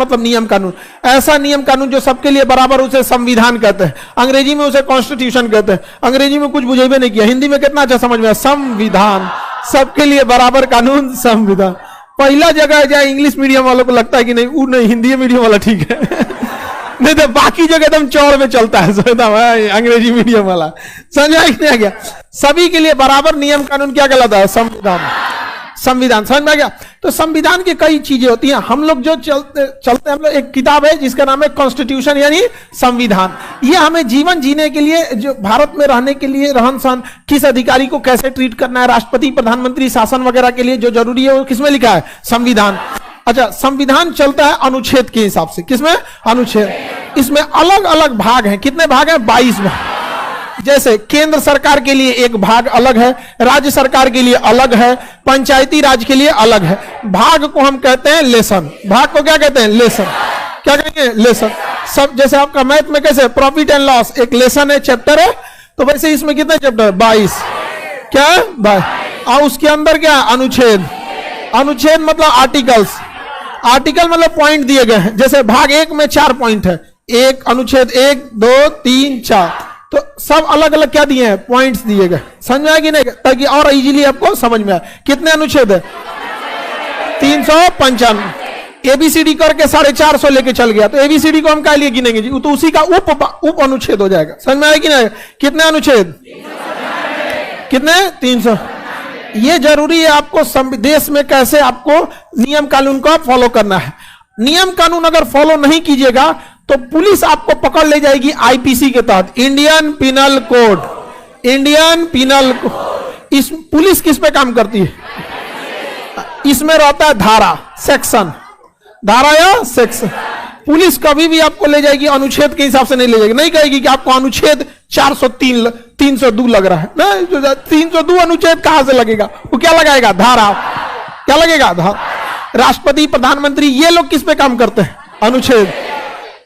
मतलब नियम कानून, ऐसा नियम कानून जो सबके लिए बराबर, उसे संविधान कहते हैं। अंग्रेजी में उसे कॉन्स्टिट्यूशन कहते हैं। अंग्रेजी में कुछ बुझेबे नहीं किया, हिंदी में कितना अच्छा समझ में आया, संविधान, सबके लिए बराबर कानून, संविधान। पहला जगह जाए इंग्लिश मीडियम वालों को लगता है कि नहीं, वो नहीं, हिंदी मीडियम वाला ठीक है नहीं तो बाकी जगह एकदम चौड़ में चलता है अंग्रेजी मीडियम वाला। समझ में नहीं आ गया? सभी के लिए बराबर नियम कानून क्या कहलाता है? संविधान। संविधान समझ में आ गया? तो संविधान की कई चीजें होती हैं। हम लोग जो चलते हम लोग, एक किताब है जिसका नाम है कॉन्स्टिट्यूशन यानी संविधान। ये हमें जीवन जीने के लिए, जो भारत में रहने के लिए, रहन सहन, किस अधिकारी को कैसे ट्रीट करना है, राष्ट्रपति प्रधानमंत्री शासन वगैरह के लिए जो जरूरी है वो किसमें लिखा है? संविधान। अच्छा, संविधान चलता है अनुच्छेद के हिसाब से। किसमें? अनुच्छेद। इसमें अलग अलग भाग हैं। कितने भाग हैं? 22 भाग। जैसे केंद्र सरकार के लिए एक भाग अलग है, राज्य सरकार के लिए अलग है, पंचायती राज के लिए अलग है। भाग को हम कहते हैं लेसन। भाग को क्या कहते हैं? लेसन। क्या कहेंगे? लेसन। सब जैसे आपका मैथ में कैसे प्रॉफिट एंड लॉस एक लेसन है, चैप्टर है, तो वैसे इसमें कितने चैप्टर? 22। क्या है? 22। और उसके अंदर क्या है? अनुच्छेद। अनुच्छेद मतलब आर्टिकल्स। आर्टिकल मतलब पॉइंट दिए गए हैं। जैसे भाग 1 में 4 पॉइंट है, एक अनुच्छेद 1 2 3 4, तो सब अलग अलग क्या दिए हैं? पॉइंट्स दिए गए। समझ में आया कि नहीं? ताकि और इजीली आपको समझ में आए। कितने अनुच्छेद है? 355। एबीसीडी करके 450 लेके चल गया, तो एबीसीडी को हम क्या लिए गिनेंगे जी? तो उसी का उप अनुच्छेद हो जाएगा। समझ में आया कि नहीं? कितने अनुच्छेद? कितने? 300। ये जरूरी है आपको देश में कैसे आपको नियम कानून को फॉलो करना है। नियम कानून अगर फॉलो नहीं कीजिएगा तो पुलिस आपको पकड़ ले जाएगी आईपीसी के तहत, Indian penal code. Indian penal code. इस पुलिस किस पे काम करती है? इसमें रहता है धारा, सेक्शन, धारा या सेक्शन। पुलिस कभी भी आपको ले जाएगी अनुच्छेद के हिसाब से नहीं ले जाएगी। नहीं कहेगी कि आपको अनुच्छेद 403 302 लग रहा है ना, 302 अनुच्छेद कहां से लगेगा? वो क्या लगाएगा? धारा। क्या लगेगा? धारा। राष्ट्रपति प्रधानमंत्री ये लोग किस पे काम करते हैं? अनुच्छेद।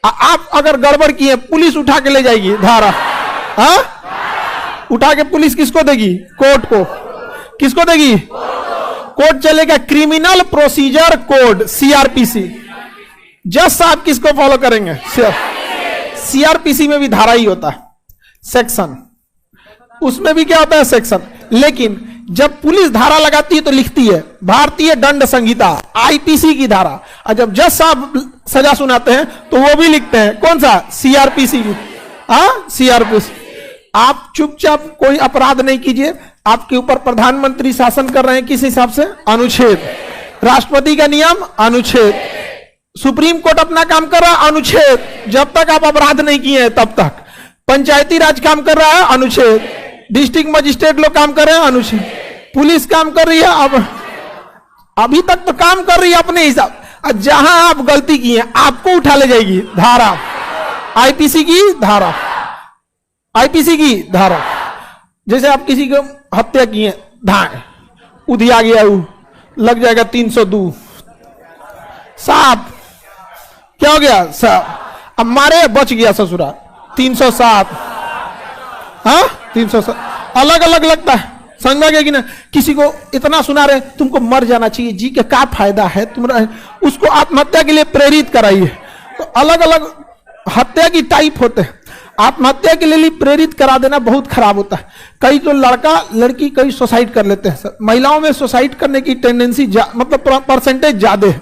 आप अगर गड़बड़ किए पुलिस उठा के ले जाएगी, धारा। हाँ, उठा के पुलिस किसको देगी? कोर्ट को। किसको देगी? कोर्ट चलेगा क्रिमिनल प्रोसीजर कोड, सीआरपीसी। जज साहब किसको फॉलो करेंगे? सीआरपीसी में भी धारा ही होता है, सेक्शन। उसमें भी क्या होता है? सेक्शन। लेकिन जब पुलिस धारा लगाती है तो लिखती है भारतीय दंड संहिता, आईपीसी की धारा। और जब जज साहब सजा सुनाते हैं तो वो भी लिखते हैं कौन सा? सीआरपीसी की। सीआरपीसी। आप चुपचाप कोई अपराध नहीं कीजिए। आपके ऊपर प्रधानमंत्री शासन कर रहे हैं, किस हिसाब से? अनुच्छेद। राष्ट्रपति का नियम, अनुच्छेद। सुप्रीम कोर्ट अपना काम कर रहा है, अनुच्छेद। जब तक आप अपराध नहीं किए हैं तब तक। पंचायती राज काम कर रहा है, अनुच्छेद। डिस्ट्रिक्ट मजिस्ट्रेट लोग काम कर रहे हैं, अनुच्छेद। पुलिस काम कर रही है, अब अभी तक तो काम कर रही है अपने हिसाब। जहां आप गलती की है आपको उठा ले जाएगी, धारा। आईपीसी की धारा, आईपीसी की धारा। जैसे आप किसी को हत्या की है, धाए उधिया गया, लग जाएगा 302। साहब क्या हो गया? साहब अब मारे, बच गया ससुरा, 307। हाँ, 307 अलग अलग लगता है। समझ में आ गया कि ना? किसी को इतना सुना रहे तुमको मर जाना चाहिए, जी के क्या फायदा है, तुम उसको आत्महत्या के लिए प्रेरित कराइए। तो अलग अलग हत्या की टाइप होते हैं। आत्महत्या के लिए प्रेरित करा देना बहुत खराब होता है। कई तो लड़का लड़की कई सुसाइड कर लेते हैं सर। महिलाओं में सुसाइड करने की टेंडेंसी मतलब परसेंटेज ज्यादा है,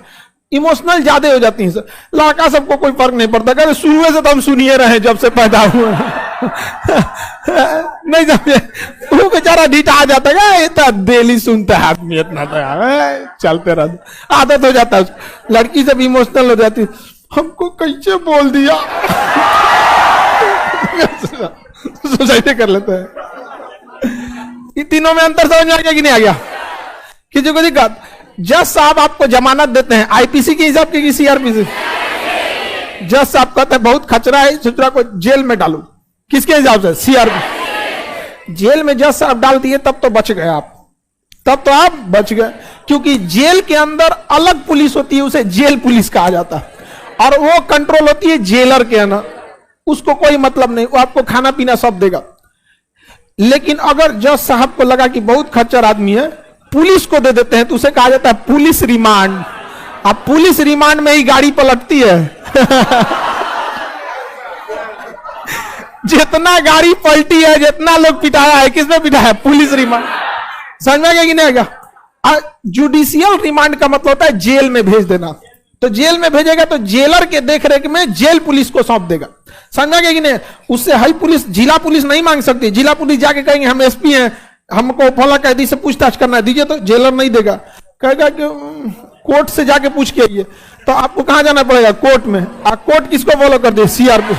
इमोशनल ज्यादा हो जाती है सर। लड़का सबको कोई फर्क नहीं पड़ता, कहते शुरू से तो हम सुनिए रहे जब से पैदा हुए नहीं समझे, वो बेचारा ढीठा आ जाता है, इतना डेली सुनता है आदमी, इतना तो चलते रहता, आदत हो जाता है। लड़की सब इमोशनल हो जाती है, हमको कैसे बोल दिया सुसाइड कर लेते हैं। इन तीनों में अंतर समझ में आ गया कि नहीं आ गया? किसी को दिक्कत? जज साहब आपको जमानत देते हैं आईपीसी के हिसाब की सीआरपीसी। जज साहब कहते हैं बहुत खचरा है, सुचरा को जेल में डालो, किसके हिसाब से? सीआरपी। जेल में जज साहब डाल दिए तब तो बच गए आप, तब तो आप बच गए, क्योंकि जेल के अंदर अलग पुलिस होती है, उसे जेल पुलिस कहा जाता है, और वो कंट्रोल होती है जेलर के अंदर। उसको कोई मतलब नहीं, वो आपको खाना पीना सब देगा। लेकिन अगर जज साहब को लगा कि बहुत खच्चर आदमी है, पुलिस को दे देते हैं, तो उसे कहा जाता है पुलिस रिमांड। अब पुलिस रिमांड में ही गाड़ी पलटती है। जितना गाड़ी पलटी है, जितना लोग पिटाया है, किसने पिटाया है? Police remand. समझ में आएगा कि नहीं आएगा? जुडिशियल रिमांड का मतलब होता है जेल में भेज देना। तो जेल में भेजेगा तो जेलर के देखरेख में जेल पुलिस को सौंप देगा। समझ में आएगा कि नहीं? उससे हाई पुलिस, जिला पुलिस नहीं मांग सकती। जिला पुलिस जाके कहेंगे हम एसपी हैं, हमको फला कैदी से पूछताछ करना है, दीजिए, तो जेलर नहीं देगा, कहेगा कि कोर्ट से जाके पूछ के आइए। तो आपको कहां जाना पड़ेगा? कोर्ट में। कोर्ट किसको फॉलो कर दे? सीआरपी।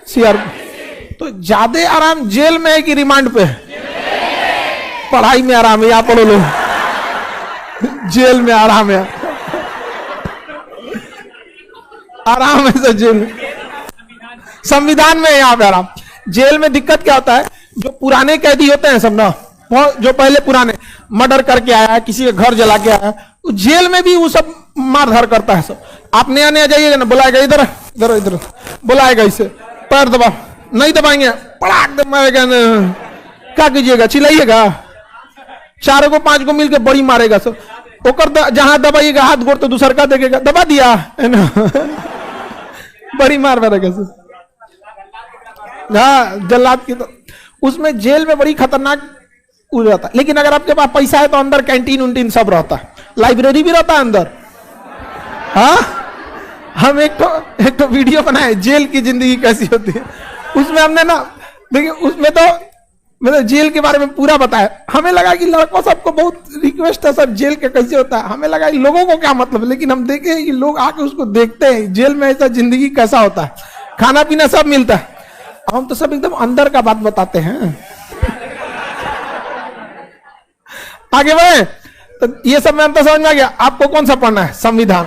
सीआरपी। तो ज्यादा आराम जेल में है कि रिमांड पे? पढ़ाई में आराम है, या पढ़ो लो। जेल में आराम है, आराम है सर जेल में। संविधान में यहाँ पे आराम। जेल में दिक्कत क्या होता है? जो पुराने कैदी होते हैं सब ना, जो पहले पुराने मर्डर करके आया है, किसी के घर जला के आया है, तो जेल में भी वो सब मारधार करता है सब। आप नया नया जाइएगा ना, बुलाएगा इधर इधर इधर, बुलाएगा इसे, पैर दबा, नहीं दबाएंगे, पड़ाक दे मारेगा ना। क्या कीजिएगा? चिल्लाइएगा? चारों को पांच को मिलकर बड़ी मारेगा सब। ओकर जहां दबाइएगा हाथ गोड़ तो दूसर का देखेगा, दबा दिया है ना। बड़ी मार मारेगा सब। हाँ, जल्लाद की तो उसमें जेल में बड़ी खतरनाक रहता है। लेकिन अगर आपके पास पैसा है तो अंदर कैंटीन उंटीन सब रहता है, लाइब्रेरी भी रहता है अंदर। हाँ, हम एक तो वीडियो बनाए जेल की जिंदगी कैसी होती है, उसमें हमने ना, देखिए उसमें तो मतलब जेल के बारे में पूरा बताया। हमें लगा कि लड़कों सबको बहुत रिक्वेस्ट है सर जेल के कैसे होता है, हमें लगा कि लोगों को क्या मतलब, लेकिन हम देखे कि लोग आके उसको देखते हैं जेल में ऐसा जिंदगी कैसा होता है, खाना पीना सब मिलता है। हम तो सब एकदम अंदर का बात बताते हैं। आगे बढ़े तो ये सब में अंतर समझ में आ गया। आपको कौन सा पढ़ना है? संविधान।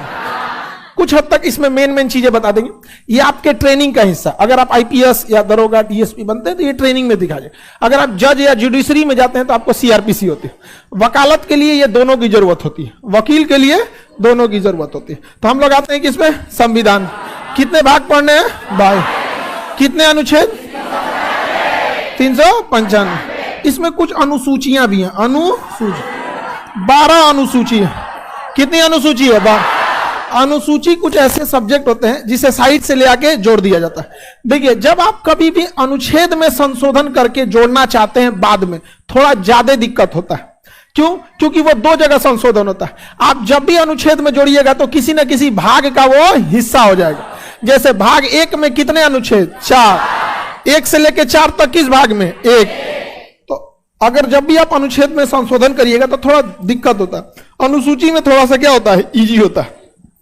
कुछ हद तक इसमें मेन चीजें बता देंगे। ये आपके ट्रेनिंग का हिस्सा। अगर आप आईपीएस या दरोगा डीएसपी बनते हैं तो ये ट्रेनिंग में दिखा जाए। अगर आप जज या जुडिशरी में जाते हैं तो आपको सीआरपीसी होती है। वकालत के लिए ये दोनों की जरूरत होती है, वकील के लिए दोनों की जरूरत होती है। तो हम लोग आते हैं किसमें? संविधान। कितने भाग पढ़ने हैं? 22। कितने अनुच्छेद? 395। इसमें कुछ अनुसूचियां भी हैं। अनुसूची 12 अनुसूची है। कितनी अनुसूची है? 12। अनुसूची कुछ ऐसे सब्जेक्ट होते हैं जिसे साइड से ले आके जोड़ दिया जाता है। देखिए, जब आप कभी भी अनुच्छेद में संशोधन करके जोड़ना चाहते हैं बाद में, थोड़ा ज्यादा दिक्कत होता है। क्यों? क्योंकि वो दो जगह संशोधन होता है। आप जब भी अनुच्छेद में जोड़िएगा तो किसी न किसी भाग का वो हिस्सा हो जाएगा। जैसे भाग 1 में कितने अनुच्छेद? 4। 1 से लेके 4 तक किस भाग में? 1। तो अगर जब भी आप अनुच्छेद में संशोधन करिएगा तो थोड़ा दिक्कत होता है। अनुसूची में थोड़ा सा क्या होता है? इजी होता है।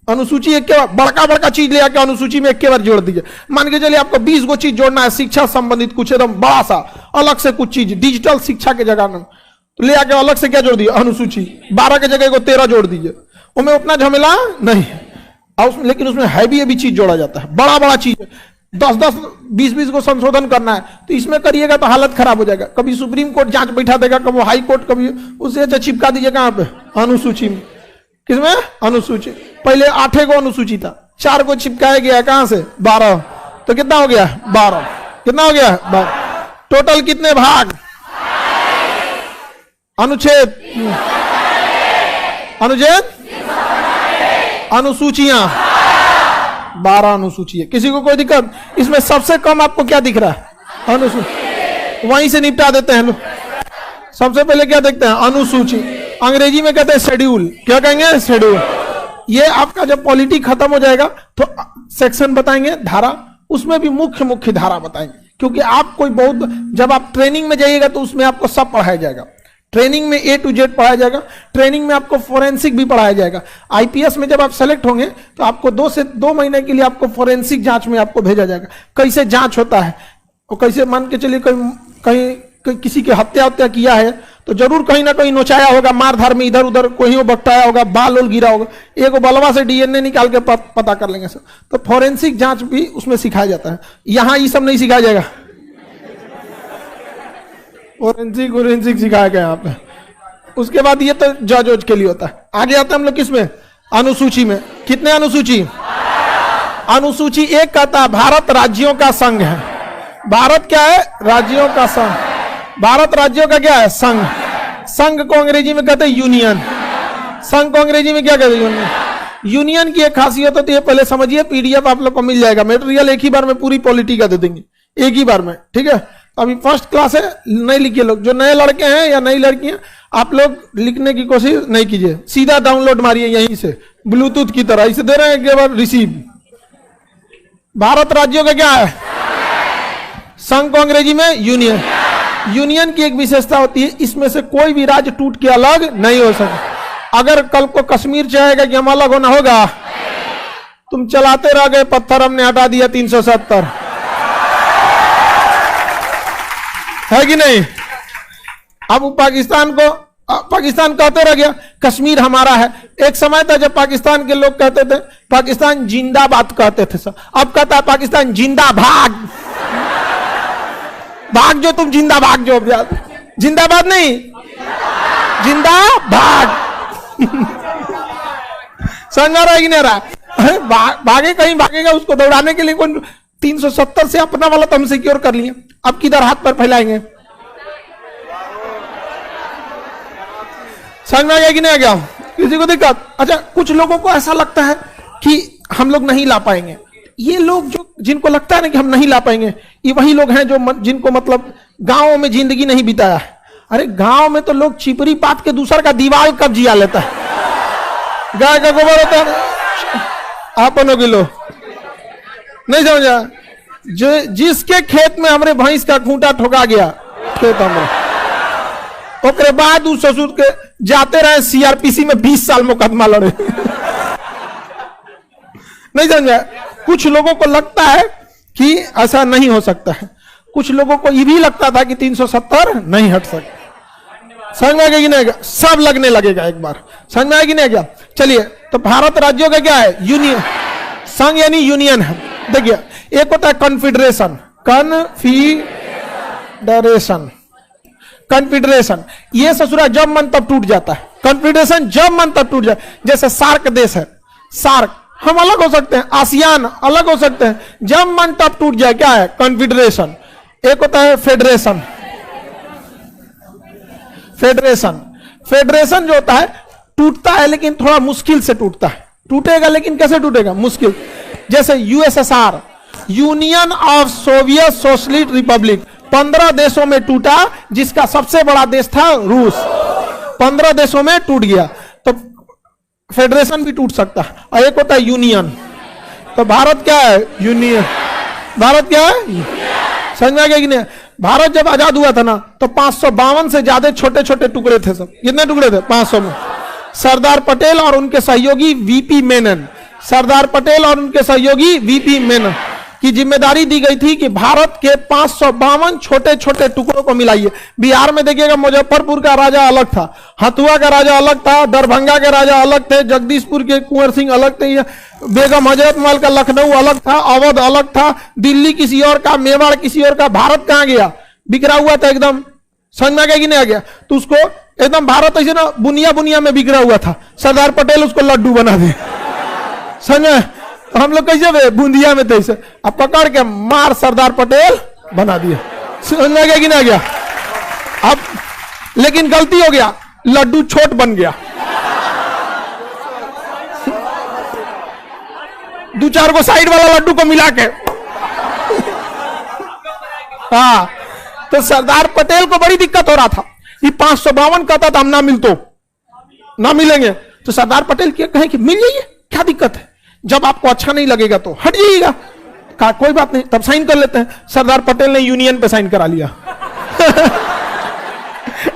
अनुसूची एक के बाद बड़का बड़का चीज ले आके अनुसूची में एक के बार जोड़ दीजिए। मान के चलिए आपको 20 गो चीज जोड़ना है, शिक्षा संबंधित कुछ एकदम बड़ा सा अलग से कुछ चीज, डिजिटल शिक्षा के जगह में तो ले आके अलग से क्या जोड़ दिया? अनुसूची। 12 के जगह को 13 जोड़ दीजिए, उसमें उतना झमेला नहीं है। लेकिन उसमें हैवी चीज जोड़ा जाता है, बड़ा बड़ा चीज, 10-10, 20-20 को संशोधन करना है तो इसमें करिएगा तो हालत खराब हो जाएगा। कभी सुप्रीम कोर्ट जांच बैठा देगा, कभी हाई कोर्ट, कभी उसे अच्छा चिपका दीजिए कहां पे? अनुसूची में। किसमें? अनुसूची। पहले 8 को अनुसूची था, 4 को चिपकाया गया, कहां से? 12। तो कितना हो गया? 12। कितना हो गया? 12। टोटल कितने भाग? अनुच्छेद अनुसूचियां 12 अनुसूची है। किसी को कोई दिक्कत? इसमें सबसे कम आपको क्या दिख रहा है? अनुसूची। वहीं से निपटा देते हैं लोग। सबसे पहले क्या देखते हैं? अनुसूची। अंग्रेजी में कहते हैं शेड्यूल। क्या कहेंगे? शेड्यूल। ये आपका जब पॉलिटी खत्म हो जाएगा तो सेक्शन बताएंगे, धारा, उसमें भी मुख्य मुख्य धारा बताएंगे। क्योंकि आप कोई बहुत, जब आप ट्रेनिंग में जाइएगा तो उसमें आपको सब पढ़ाया जाएगा। ट्रेनिंग में A to Z पढ़ाया जाएगा। ट्रेनिंग में आपको फोरेंसिक भी पढ़ाया जाएगा। आईपीएस में जब आप सेलेक्ट होंगे तो आपको 2 से 2 महीने के लिए आपको फोरेंसिक जांच में आपको भेजा जाएगा। कैसे जांच होता है और कैसे, मान के चलिए कहीं किसी की हत्या किया है तो जरूर कहीं ना कहीं नोचाया होगा, मारधार में इधर उधर कोई बकटाया होगा, बाल उल गिरा होगा, एक बलवा से डीएनए निकाल के पता कर लेंगे सर। तो फोरेंसिक जांच भी उसमें सिखाया जाता है। यहां ये सब नहीं सिखाया जाएगा। फोरेंसिक सिखाया गया यहाँ पे। उसके बाद ये तो जज के लिए होता है। आगे आते हैं हम लोग किसमें? अनुसूची में। कितने अनुसूची? अनुसूची 1 कहता है भारत राज्यों का संघ है। भारत क्या है? राज्यों का संघ। भारत राज्यों का क्या है? संघ। संघ को अंग्रेजी में कहते हैं यूनियन। संघ को अंग्रेजी में क्या कहते हैं? यूनियन की एक खासियत होती है, पहले समझिए, पीडीएफ आप लोग को मिल जाएगा, मटेरियल एक ही बार में पूरी पॉलिटी का दे देंगे, एक ही बार में, ठीक है। अभी फर्स्ट क्लास है, नहीं लिखिए लोग, जो नए लड़के हैं या नई लड़कियां, आप लोग लिखने की कोशिश नहीं कीजिए, सीधा डाउनलोड मारिए यहीं से ब्लूटूथ की तरह, इसे दे रहे हैं, एक बार रिसीव। भारत राज्यों का क्या है? संघ को अंग्रेजी में यूनियन। यूनियन की एक विशेषता होती है, इसमें से कोई भी राज्य टूट के अलग नहीं हो सकता। अगर कल को कश्मीर चाहेगा कि हम अलग होना होगा, तुम चलाते रह गए पत्थर, हमने हटा दिया 370, है कि नहीं? अब पाकिस्तान कहते रह गया कश्मीर हमारा है। एक समय था जब पाकिस्तान के लोग कहते थे पाकिस्तान जिंदाबाद कहते थे सब, अब कहता है पाकिस्तान जिंदा भाग, भाग जो तुम, जिंदा भाग जो, जिंदाबाद नहीं, जिंदा भाग। समझ आ रहा है कि नहीं रहा? भागे कहीं भागेगा, उसको दौड़ाने के लिए कौन? 370 से अपना वाला तो हम सिक्योर कर लिए, अब किधर हाथ पर फैलाएंगे? समझ में आ गया कि नहीं आ गया? किसी को दिक्कत? अच्छा, कुछ लोगों को ऐसा लगता है कि हम लोग नहीं ला पाएंगे। ये लोग जो जिनको लगता है ना कि हम नहीं ला पाएंगे, ये वही लोग हैं जो जिनको मतलब गांवों में जिंदगी नहीं बिताया है। अरे गांव में तो लोग चिपरी पात के दूसर का दीवार कब जिया लेता है, गाय का गोबर होता है, आपनों किलो नहीं समझा? जो जिसके खेत में हमरे भैंस का खूंटा ठोका गया, खेत हमरे, ओकरे बाद उस ससुर के जाते रहे सीआरपीसी में 20 साल मुकदमा लड़े। नहीं समझा? कुछ लोगों को लगता है कि ऐसा नहीं हो सकता है, कुछ लोगों को ये भी लगता था कि 370 नहीं हट सकता। समझ में आ गया कि नहीं? सब लगने लगेगा एक बार। समझ में आया कि नहीं? क्या? चलिए, तो भारत राज्यों का क्या है? यूनियन। संघ यानी यूनियन है। देखिए, एक होता है कॉन्फेडरेशन, कॉन्फेडरेशन ये ससुरा जब मन तब टूट जाता है। कॉन्फेडरेशन जब मन तब टूट जाए, जैसे सार्क देश है, सार्क, हम अलग हो सकते हैं, आसियान अलग हो सकते हैं, जब मन तब टूट जाए, क्या है? कॉन्फेडरेशन। एक होता है फेडरेशन। फेडरेशन जो होता है, टूटता है लेकिन थोड़ा मुश्किल से टूटता है, टूटेगा लेकिन कैसे टूटेगा? मुश्किल। जैसे USSR, union of Soviet socialist Republic, 15 देशों में टूटा, जिसका सबसे बड़ा देश था रूस, 15 देशों में टूट गया। तो फेडरेशन भी टूट सकता है। और एक होता है यूनियन। तो भारत क्या है? यूनियन। भारत क्या है? समझ में आ गया कि नहीं? भारत जब आजाद हुआ था ना, तो 552 से ज्यादा छोटे छोटे टुकड़े थे। सब कितने टुकड़े थे? 500 में। सरदार पटेल और उनके सहयोगी वीपी मेनन, सरदार पटेल और उनके सहयोगी वीपी मेनन की जिम्मेदारी दी गई थी कि भारत के 552 छोटे छोटे टुकड़ों को मिलाइए। बिहार में देखिएगा, मुजफ्फरपुर का राजा अलग था, हथुआ का राजा अलग था, दरभंगा के राजा अलग थे, जगदीशपुर के कुंवर सिंह अलग थे, बेगम हजरतमहल का लखनऊ अलग था, अवध अलग था, दिल्ली किसी और का, मेवाड़ किसी और का। भारत कहां गया? बिखरा हुआ था एकदम। समझ में आ गया कि नहीं आ गया? तो उसको एकदम भारत ऐसे ना बुनिया बुनिया में बिखरा हुआ था, सरदार पटेल उसको लड्डू बना दिए। समझ में? तो हम लोग कैसे थे? बूंदिया में थे, अब पकड़ के मार सरदार पटेल बना दिया। समझ में आ गया कि नहीं आ गया? अब लेकिन गलती हो गया, लड्डू छोट बन गया। 2-4 को साइड वाला लड्डू को मिला के, हाँ। तो सरदार पटेल को बड़ी दिक्कत हो रहा था, ये 552 कहता था हम ना ना मिलेंगे। तो सरदार पटेल क्या कहे कि मिल जाइए, क्या दिक्कत है, जब आपको अच्छा नहीं लगेगा तो हट जाइएगा। कहा कोई बात नहीं, तब साइन कर लेते हैं। सरदार पटेल ने यूनियन पे साइन करा लिया।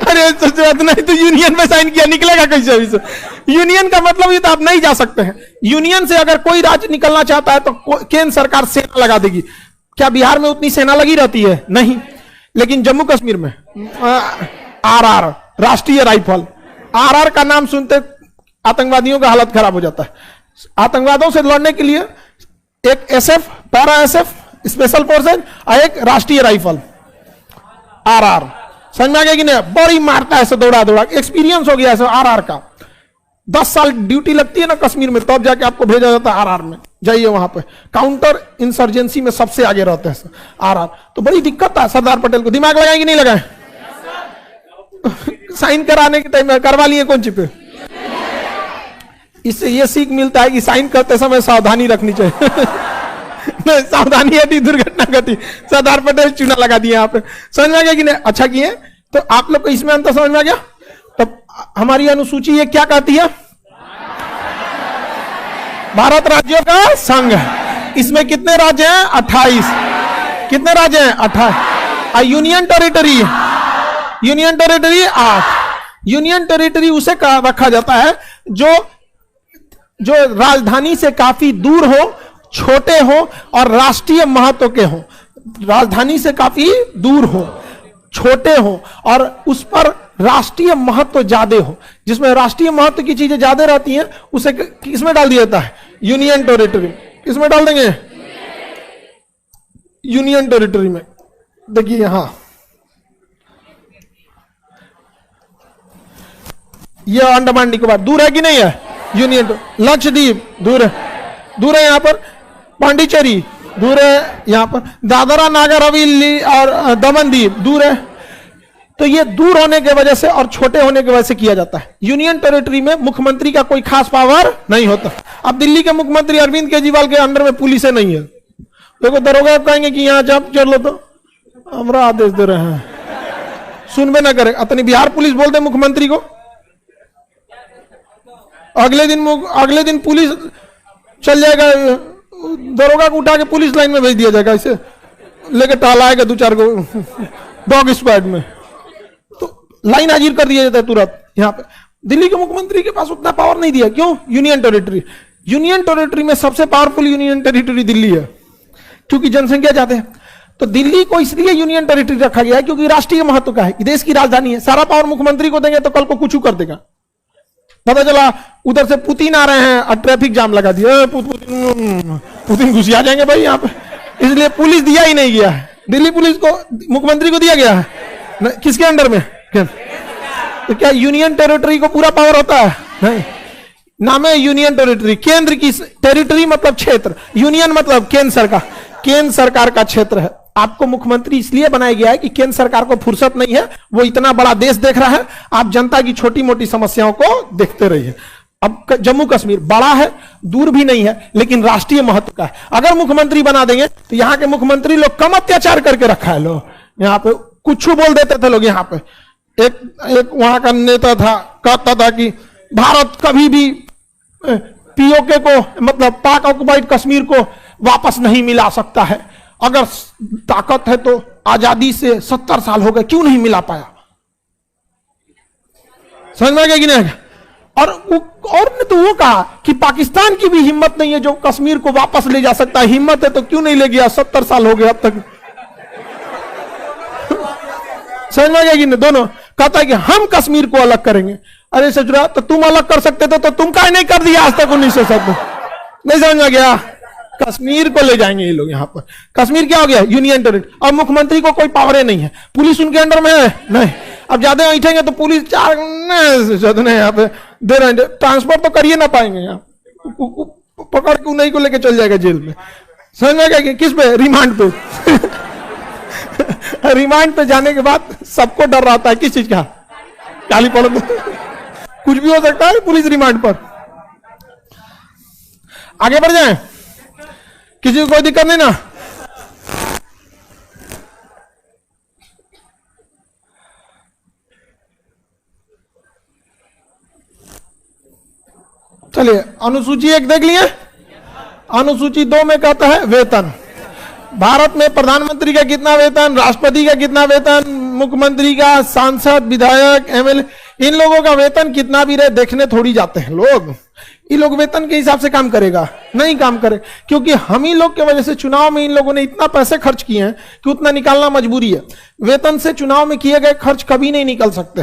अरे नहीं तो यूनियन पे साइन किया, निकलेगा कैसे? यूनियन का मतलब ये तो आप नहीं जा सकते हैं। यूनियन से अगर कोई राज्य निकलना चाहता है तो केंद्र सरकार सेना लगा देगी। क्या बिहार में उतनी सेना लगी रहती है? नहीं। लेकिन जम्मू कश्मीर में आरआर, राष्ट्रीय राइफल, आरआर का नाम सुनते आतंकवादियों का हालत खराब हो जाता है। आतंकवादियों से लड़ने के लिए एक SF, para SF, special forces और एक राष्ट्रीय राइफल, आरआर। समझ में आ गया कि नहीं? बड़ी मारता है, दौड़ा दौड़ा, एक्सपीरियंस हो गया है आरआर का। 10 साल ड्यूटी लगती है ना कश्मीर में, तब जाके आपको भेजा जाता है आरआर में। जाइए वहां पे, काउंटर इंसर्जेंसी में सबसे आगे रहते हैं आरआर। तो बड़ी दिक्कत है सरदार पटेल को। दिमाग लगाए कि नहीं लगाए? साइन कराने के टाइम में करवा लिए कौन सी पे? इससे ये सीख मिलता है कि साइन करते समय सावधानी रखनी चाहिए। नहीं, सावधानी हटी दुर्घटना घटी। सरदार पटेल चूना लगा दिया यहाँ पे। समझ में आ गया कि नहीं? अच्छा किए। तो आप लोग को इसमें अंतर समझ में आ गया? तब हमारी अनुसूची ये क्या कहती है? भारत राज्यों का संघ है। इसमें कितने राज्य हैं? 28। कितने राज्य हैं? 28। Union territory, union territory 8। Union territory उसे रखा जाता है जो राजधानी से काफी दूर हो, छोटे हो और राष्ट्रीय महत्व के हो। राजधानी से काफी दूर हो, छोटे हो और उस पर राष्ट्रीय महत्व ज्यादा हो। जिसमें राष्ट्रीय महत्व की चीजें ज्यादा रहती हैं उसे किसमें डाल दिया जाता है? Union territory. किसमें डाल देंगे? यूनियन टेरिटरी में। देखिए यहां यह अंडमान निकोबार दूर है कि नहीं है? यूनियन। लक्षद्वीप दूर है, दूर है। यहां पर पांडिचेरी दूर है, यहां पर दादरा नागर हवेली और दमन द्वीप दूर है। तो ये दूर होने की वजह से और छोटे होने की वजह से किया जाता है। यूनियन टेरिटरी में मुख्यमंत्री का कोई खास पावर नहीं होता। अब दिल्ली के मुख्यमंत्री अरविंद केजरीवाल के अंडर में पुलिस नहीं है। देखो दरोगा कहेंगे कि यहां जब चल लो तो हमरा आदेश दे रहे हैं, सुनबे ना करे। अपनी बिहार पुलिस बोल दे मुख्यमंत्री को, अगले दिन पुलिस चल जाएगा, दरोगा को उठा के पुलिस लाइन में भेज दिया जाएगा। इसे लेके टहलाएगा 2-4 को डॉग स्क्वाड में, तो लाइन हाजिर कर दिया जाता है तुरंत। यहाँ पे दिल्ली के मुख्यमंत्री के पास उतना पावर नहीं दिया। क्यों? Union territory. यूनियन टेरिटरी में सबसे पावरफुल यूनियन टेरिटरी दिल्ली है, क्योंकि जनसंख्या ज्यादा है। तो दिल्ली को इसलिए यूनियन टेरिटरी रखा गया है क्योंकि राष्ट्रीय महत्व का है, देश की राजधानी है। सारा पावर मुख्यमंत्री को देंगे तो कल को कुछ कर देगा। पता चला उधर से पुतिन आ रहे हैं और ट्रैफिक जाम लगा दिया, पुतिन घुसिया जाएंगे भाई यहाँ पे। इसलिए पुलिस दिया ही नहीं गया है। दिल्ली पुलिस को मुख्यमंत्री को दिया गया है। किसके अंडर में? तो क्या यूनियन टेरिटरी को पूरा पावर होता है? नहीं। नाम है यूनियन टेरिटरी। केंद्र की टेरिटरी मतलब क्षेत्र, यूनियन मतलब केंद्र सरकार। केंद्र सरकार का क्षेत्र है। आपको मुख्यमंत्री इसलिए बनाया गया है कि केंद्र सरकार को फुर्सत नहीं है, वो इतना बड़ा देश देख रहा है, आप जनता की छोटी मोटी समस्याओं को देखते रहिए। अब जम्मू कश्मीर बड़ा है, दूर भी नहीं है, लेकिन राष्ट्रीय महत्व का है। अगर मुख्यमंत्री बना देंगे तो यहाँ के मुख्यमंत्री लोग कम अत्याचार करके रखा है। लोग यहाँ पे कुछ बोल देते थे। लोग यहाँ पे एक वहां का नेता था, कहता था कि भारत कभी भी पीओके को मतलब पाक ऑक्युपाइड कश्मीर को वापस नहीं मिला सकता है। अगर ताकत है तो आजादी से 70 साल हो गए, क्यों नहीं मिला पाया? समझ में आ गया कि नहीं? और ने तो वो कहा कि पाकिस्तान की भी हिम्मत नहीं है जो कश्मीर को वापस ले जा सकता है। हिम्मत है तो क्यों नहीं ले गया? 70 साल हो गए अब तक। समझ में आ गया कि नहीं? दोनों कहता है कि हम कश्मीर को अलग करेंगे। अरे सचुरा, तो तुम अलग कर सकते थे तो तुम काहे नहीं कर दिया आज तक 1970? नहीं समझ में आ गया? कश्मीर को ले जाएंगे ये लोग यहाँ पर। कश्मीर क्या हो गया? Union territory. अब मुख्यमंत्री को कोई पावर नहीं है, पुलिस उनके अंडर में है नहीं। अब ज्यादा बैठेंगे तो पुलिस चार यहाँ पे दे रहे हैं, ट्रांसफर तो करिए ना पाएंगे। यहाँ पकड़ के उन्हीं को लेके चल जाएगा जेल में। समझ में गया? किस पे? रिमांड पे। रिमांड पे जाने के बाद सबको डर रहता है किस चीज का? काली पड़ कुछ भी हो सकता है पुलिस रिमांड पर। आगे बढ़ जाए, किसी को कोई दिक्कत नहीं ना? चलिए अनुसूची 1 देख लिए। अनुसूची 2 में कहता है वेतन। भारत में प्रधानमंत्री का कितना वेतन, राष्ट्रपति का कितना वेतन, मुख्यमंत्री का, सांसद, विधायक, एमएलए, इन लोगों का वेतन कितना भी रहे देखने थोड़ी जाते हैं लोग। ये लोग वेतन के हिसाब से काम करेगा? नहीं काम करे, क्योंकि हम ही लोग के वजह से चुनाव में इन लोगों ने इतना पैसे खर्च किए हैं कि उतना निकालना मजबूरी है। वेतन से चुनाव में किए गए खर्च कभी नहीं निकल सकते।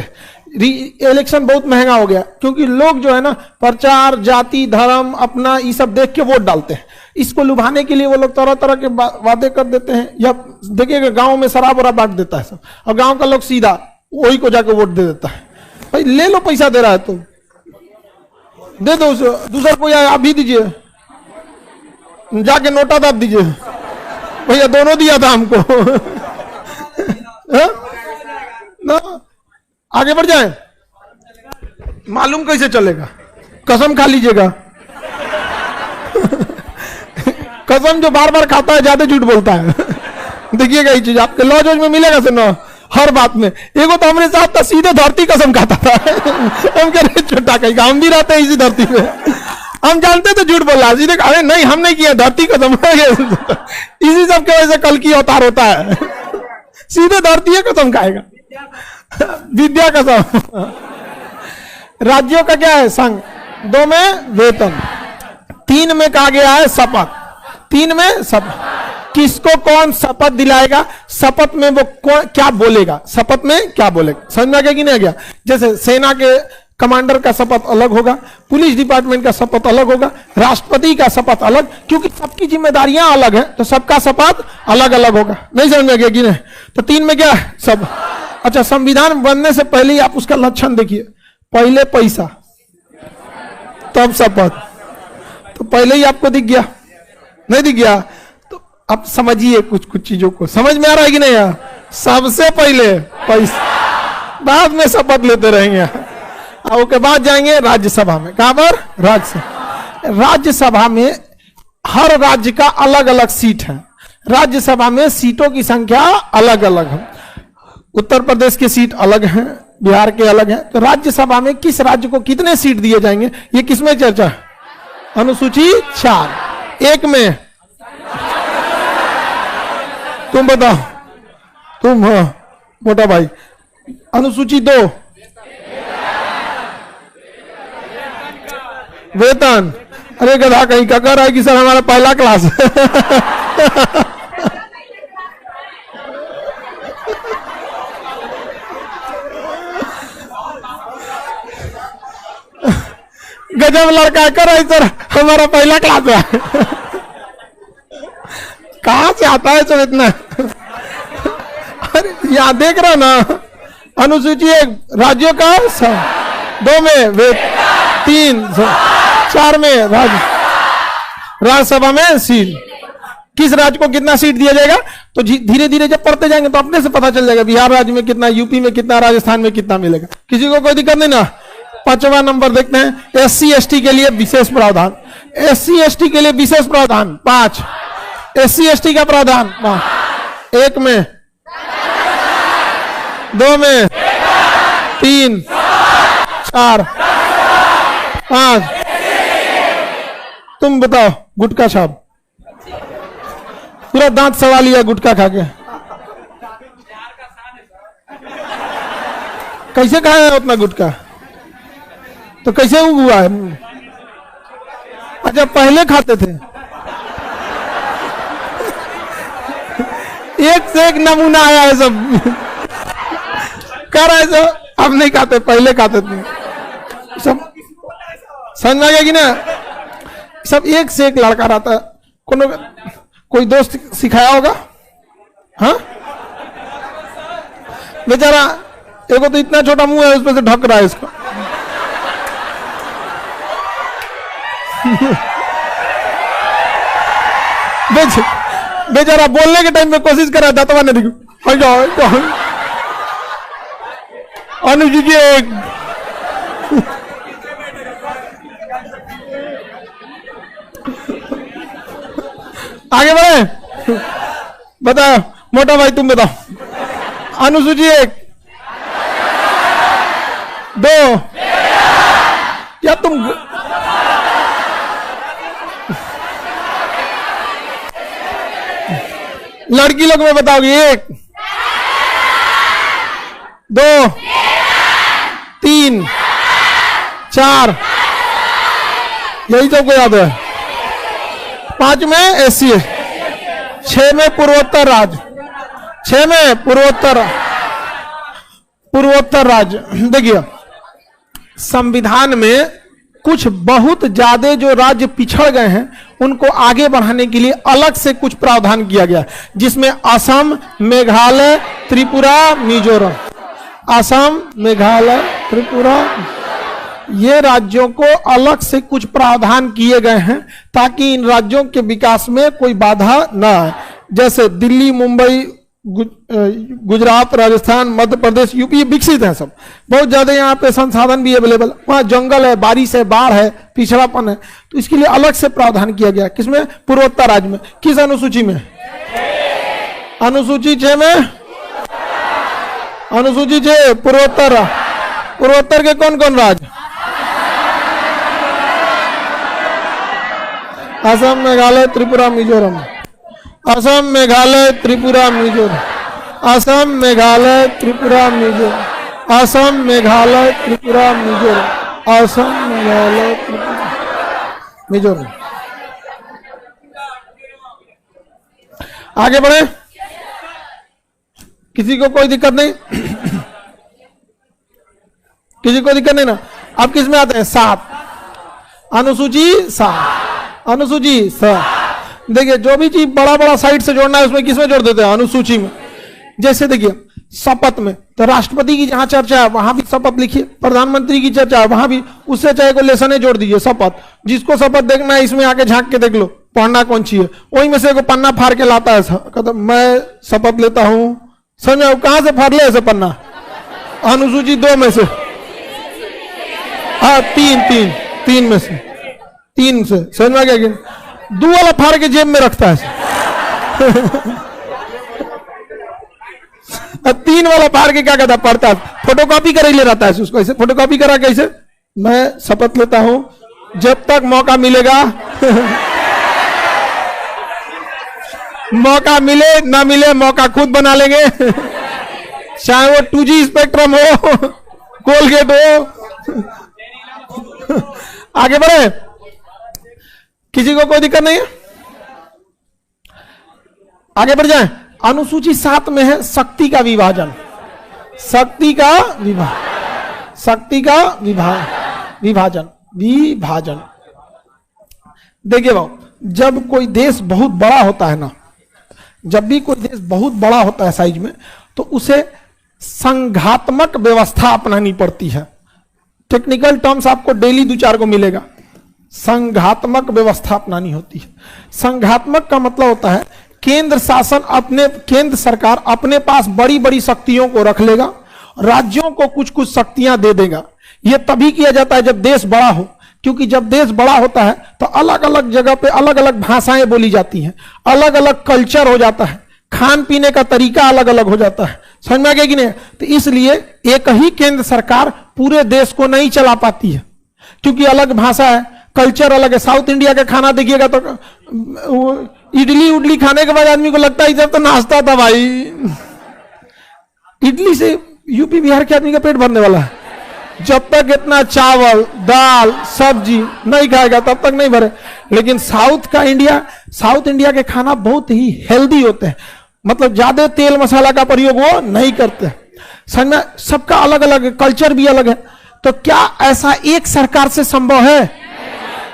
इलेक्शन बहुत महंगा हो गया क्योंकि लोग जो है ना प्रचार, जाति, धर्म अपना ये सब देख के वोट डालते हैं। इसको लुभाने के लिए वो लोग तरह तरह के वादे कर देते हैं। या देखिएगा गांव में शराब वराब बांट देता है सब, और गांव का लोग सीधा वही को जाके वोट दे देता है। भाई ले लो, पैसा दे रहा है तो दे दो, दूसरा कोई आप भी दीजिए, जाके नोटा दाब दीजिए। भैया दोनों दिया था हमको। ना आगे बढ़ जाए, मालूम कैसे चलेगा? कसम खा लीजिएगा। कसम जो बार बार खाता है ज्यादा झूठ बोलता है। देखिएगा ये चीज आपके लॉ जज में मिलेगा सुनो, हर बात में। एगो तो हमारे साथ था, सीधे धरती कसम खाता था। हम कह रहे छोटा कहीं हम भी रहते हैं इसी धरती पे, हम जानते तो झूठ बोल रहा है। सीधे अरे नहीं हम नहीं किया, धरती कसम। इसी सब के वजह से कल की अवतार होता है। सीधे धरती कसम खाएगा, विद्या कसम। राज्यों का क्या है? संघ। 2 में वेतन। 3 में कहा गया है शपथ। 3 में शपथ। किसको कौन शपथ दिलाएगा? शपथ में वो क्या बोलेगा? शपथ में क्या बोलेगा? समझ में आ गया कि नहीं आ गया? जैसे सेना के कमांडर का शपथ अलग होगा, पुलिस डिपार्टमेंट का शपथ अलग होगा, राष्ट्रपति का शपथ अलग, क्योंकि सबकी जिम्मेदारियां अलग है तो सबका शपथ अलग अलग होगा। नहीं समझ में आ गया कि नहीं? तो 3 में क्या है? सब। अच्छा, संविधान बनने से पहले ही आप उसका लक्षण देखिए। पहले पैसा, तब शपथ। तो पहले ही आपको दिख गया, नहीं दिख गया? तो अब समझिए कुछ कुछ चीजों को। समझ में आ रहा है कि नहीं यार? सबसे पहले पैसा, बाद में शपथ लेते रहेंगे। और उसके बाद जाएंगे राज्यसभा में। कहां पर? राज्यसभा। राज्यसभा में हर राज्य का अलग अलग सीट है। राज्यसभा में सीटों की संख्या अलग अलग है। उत्तर प्रदेश की सीट अलग है, बिहार के अलग है। तो राज्यसभा में किस राज्य को कितने सीट दिए जाएंगे, ये किसमें चर्चा है? अनुसूची 4। 1 में तुम बताओ, तुम हो मोटा भाई। अनुसूची 2 वेतन। अरे गधा कहीं का कह रहा है कि सर हमारा पहला क्लास है। गजब लड़का कर रहा है सर हमारा पहला क्लास है। कहां से आता है सब इतना? अरे यहां देख रहा ना, अनुसूची 1 राज्यों का 2 में वेतन, 3 4 में राज्यसभा में सीट। किस राज्य को कितना सीट दिया जाएगा? तो धीरे धीरे जब पढ़ते जाएंगे तो अपने से पता चल जाएगा। बिहार राज्य में कितना, यूपी में कितना, राजस्थान में कितना मिलेगा। किसी को कोई दिक्कत नहीं ना? 5वां नंबर देखते हैं, SC ST के लिए विशेष प्रावधान। SC ST के लिए विशेष प्रावधान 5। SC ST का प्रावधान 1 में, 2 में, 3, 4, 5। तुम बताओ गुटखा छाप, पूरा दांत सड़ा लिया गुटखा खा के। कैसे खाया है उतना गुटखा? तो कैसे हुआ है? अच्छा पहले खाते थे। एक से एक नमूना आया है सब। कह रहा है सब अब नहीं खाते, पहले खाते थे सब। समझ में आ गया कि ना? सब एक से एक लड़का रहता है। कोई दोस्त सिखाया होगा? हाँ बेचारा, एगो तो इतना छोटा मुंह है, उस पर से ढक रहा है इसको। बेचारा बोलने के टाइम में कोशिश कर रहा था, तो नहीं देखो अनुजी जी एक आगे बढ़े। बताओ मोटा भाई, तुम बताओ। अनुसूची 1 2 क्या तुम लड़की लोग में बताओगे? 1 2 3 4 यही सबको याद है। 5 में SC, 6 में पूर्वोत्तर राज्य, 6 में पूर्वोत्तर राज्य। देखिए संविधान में कुछ बहुत ज्यादा जो राज्य पिछड़ गए हैं उनको आगे बढ़ाने के लिए अलग से कुछ प्रावधान किया गया, जिसमें असम, मेघालय, त्रिपुरा, मिजोरम। असम, मेघालय, त्रिपुरा, ये राज्यों को अलग से कुछ प्रावधान किए गए हैं ताकि इन राज्यों के विकास में कोई बाधा न आए। जैसे दिल्ली, मुंबई, गुजरात, राजस्थान, मध्य प्रदेश, यूपी विकसित है सब, बहुत ज्यादा यहाँ पे संसाधन भी अवेलेबल। वहाँ जंगल है, बारिश है, बाढ़ है, पिछड़ापन है, तो इसके लिए अलग से प्रावधान किया गया। किसमें? पूर्वोत्तर राज्य में। किस अनुसूची में? अनुसूची 6 में। अनुसूची 6 पूर्वोत्तर। पूर्वोत्तर के कौन कौन राज्य? असम, मेघालय, त्रिपुरा, मिजोरम। असम, मेघालय, त्रिपुरा, मिजोरम। असम, मेघालय, त्रिपुरा, मिजोरम। असम, मेघालय, त्रिपुरा, मिजोरम। असम, मेघालय, त्रिपुरा, मिजोरम। आगे बढ़े, किसी को कोई दिक्कत नहीं? किसी को दिक्कत नहीं ना? अब किस में आते हैं? 7, अनुसूची 7, अनुसूची 7। देखिए, जो भी चीज बड़ा बड़ा साइड से जोड़ना है उसमें किसमें जोड़ देते हैं? अनुसूची में। जैसे देखिए, शपथ में तो राष्ट्रपति की जहां चर्चा है वहां भी शपथ लिखिए, प्रधानमंत्री की चर्चा है वहां भी, उससे चाहे को लेसन जोड़ दीजिए शपथ। जिसको शपथ देखना है इसमें आके झांक के देख लो, पढ़ना कौन सी है। वही में से पन्ना फाड़ के लाता है, कहता मैं शपथ लेता हूं। समझो, कहां से फाड़ ले ऐसे पन्ना? अनुसूची 2 में से। हाँ, 3 में से, 3 से। समझ में आ गया? 2 वाला फाड़ के जेब में रखता है। 3 वाला फाड़ के क्या कहता? पढ़ता है, फोटोकॉपी कर ले रहता है उसको। ऐसे फोटोकॉपी करा कैसे? मैं शपथ लेता हूं जब तक मौका मिलेगा मौका मिले ना मिले मौका खुद बना लेंगे, चाहे वो 2G स्पेक्ट्रम हो, कोलगेट हो। आगे बढ़े, किसी को कोई दिक्कत नहीं है? आगे बढ़ जाए। अनुसूची 7 में है शक्ति का विभाजन। शक्ति का विभाजन, शक्ति का विभाजन, विभाजन। देखिए बाबू, जब कोई देश बहुत बड़ा होता है ना, जब भी कोई देश बहुत बड़ा होता है साइज में, तो उसे संघात्मक व्यवस्था अपनानी पड़ती है। टेक्निकल टर्म्स आपको डेली 2-4 को मिलेगा। संघात्मक व्यवस्था अपनानी होती है। संघात्मक का मतलब होता है केंद्र सरकार अपने पास बड़ी बड़ी शक्तियों को रख लेगा, राज्यों को कुछ कुछ शक्तियां दे देगा। यह तभी किया जाता है जब देश बड़ा हो, क्योंकि जब देश बड़ा होता है तो अलग अलग जगह पे अलग अलग भाषाएं बोली जाती हैं, अलग अलग कल्चर हो जाता है, खान पीने का तरीका अलग अलग हो जाता है। समझ में आ गया कि नहीं? तो इसलिए एक ही केंद्र सरकार पूरे देश को नहीं चला पाती है, क्योंकि अलग भाषा है, कल्चर अलग है। साउथ इंडिया का खाना देखिएगा तो इडली उडली खाने के बाद आदमी को लगता है जब तो नाश्ता था भाई। इडली से यूपी बिहार के आदमी का पेट भरने वाला है। जब तक इतना चावल दाल सब्जी नहीं खाएगा तब तक नहीं भरे। लेकिन साउथ इंडिया के खाना बहुत ही हेल्दी होते हैं, मतलब ज्यादा तेल मसाला का प्रयोग वो नहीं करते। समझ में? सबका अलग अलग कल्चर भी अलग है। तो क्या ऐसा एक सरकार से संभव है?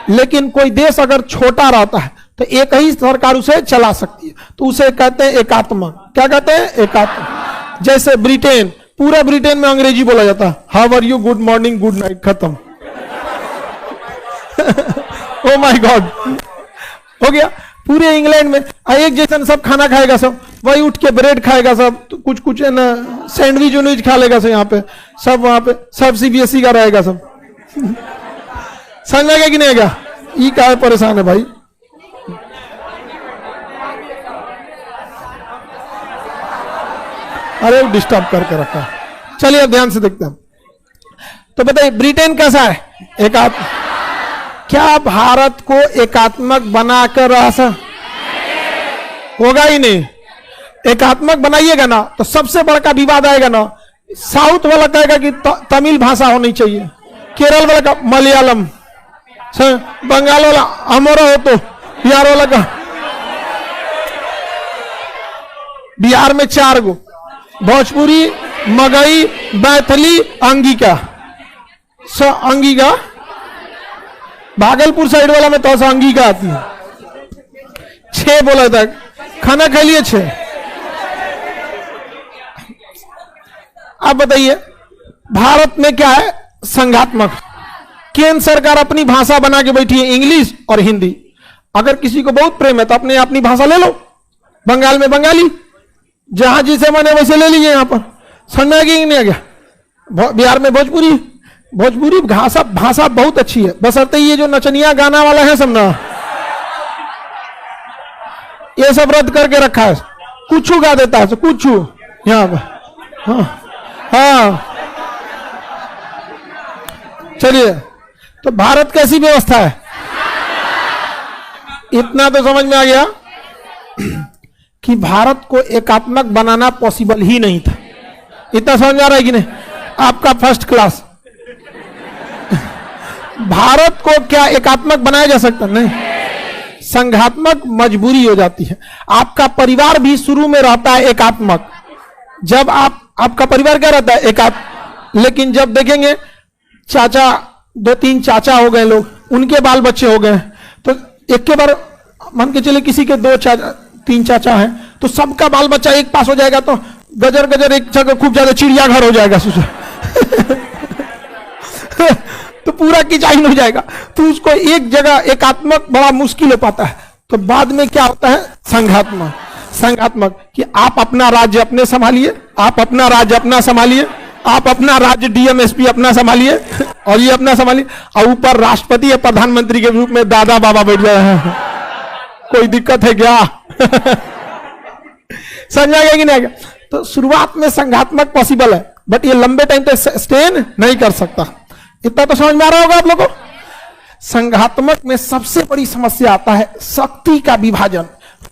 लेकिन कोई देश अगर छोटा रहता है तो एक ही सरकार उसे चला सकती है, तो उसे कहते हैं एकात्मक। क्या कहते हैं? एकात्मक। जैसे ब्रिटेन, पूरा ब्रिटेन में अंग्रेजी बोला जाता है। How are you, good morning, good night, खत्म। ओ माय गॉड, हो गया। पूरे इंग्लैंड में एक जैसा सब खाना खाएगा, सब वही उठ के ब्रेड खाएगा, सब तो कुछ है ना, सैंडविच उनविच खा लेगा सब। यहाँ पे सब, वहां पे सब CBSE का रहेगा सब। समझ में आएगा कि नहीं आएगा? ये क्या परेशान है भाई? अरे डिस्टर्ब करके रखा। चलिए अब ध्यान से देखते हैं। तो बताइए ब्रिटेन कैसा है? एकात्मक। क्या भारत को एकात्मक बनाकर रहा? होगा ही नहीं। एकात्मक बनाइएगा ना तो सबसे बड़ा विवाद आएगा ना। साउथ वाला कहेगा कि तमिल भाषा होनी चाहिए, केरल वाला का मलयालम, बंगाल वाला अमोरा हो, तो बिहार वाला का, बिहार में 4 गो, भोजपुरी, मगही, मैथिली, अंगिका। अंगिका भागलपुर साइड वाला में तो अंगिका आती है। 6 बोला था। खाना खा लिए 6। अब बताइए भारत में क्या है? संघात्मक। केंद्र सरकार अपनी भाषा बना के बैठी है, इंग्लिश और हिंदी। अगर किसी को बहुत प्रेम है तो अपने अपनी भाषा ले लो। बंगाल में बंगाली, जहां जिसे मैंने वैसे ले लीजिए। यहां पर समझ में आ गया कि नहीं आ गया? बिहार में भोजपुरी, भोजपुरी भाषा भाषा बहुत अच्छी है, बशर्ते ये जो नचनिया गाना वाला है सब ना, ये सब रद्द करके रखा है। कुछ गा देता है कुछ यहाँ पर। हाँ हाँ, चलिए, तो भारत कैसी व्यवस्था है? इतना तो समझ में आ गया कि भारत को एकात्मक बनाना पॉसिबल ही नहीं था। इतना समझ में आ रहा है कि नहीं? आपका फर्स्ट क्लास। भारत को क्या एकात्मक बनाया जा सकता? नहीं, संघात्मक मजबूरी हो जाती है। आपका परिवार भी शुरू में रहता है एकात्मक, जब आपका परिवार क्या रहता है? एकात्मक। लेकिन जब देखेंगे चाचा, 2-3 चाचा हो गए लोग, उनके बाल बच्चे हो गए, तो एक के बार मान के चले किसी के 2-3 चाचा हैं, तो सबका बाल बच्चा एक पास हो जाएगा, तो गजर गजर एक जगह खूब ज्यादा चिड़ियाघर हो जाएगा। तो पूरा किचाइन हो जाएगा, तो उसको एक जगह एकात्मक बड़ा मुश्किल हो पाता है। तो बाद में क्या होता है? संघात्मक। संघात्मक कि आप अपना राज्य अपने संभालिए, आप अपना राज्य अपना संभालिए, आप अपना राज्य डीएमएसपी अपना संभालिए, और ये अपना संभालिए, और ऊपर राष्ट्रपति या प्रधानमंत्री के रूप में दादा बाबा बैठ गए हैं। कोई दिक्कत है क्या? समझ आ गया कि नहीं? तो शुरुआत में संघात्मक पॉसिबल है, बट ये लंबे टाइम तक सस्टेन नहीं कर सकता। इतना तो समझ में आ रहा होगा आप लोगों को। संघात्मक में सबसे बड़ी समस्या आता है शक्ति का विभाजन।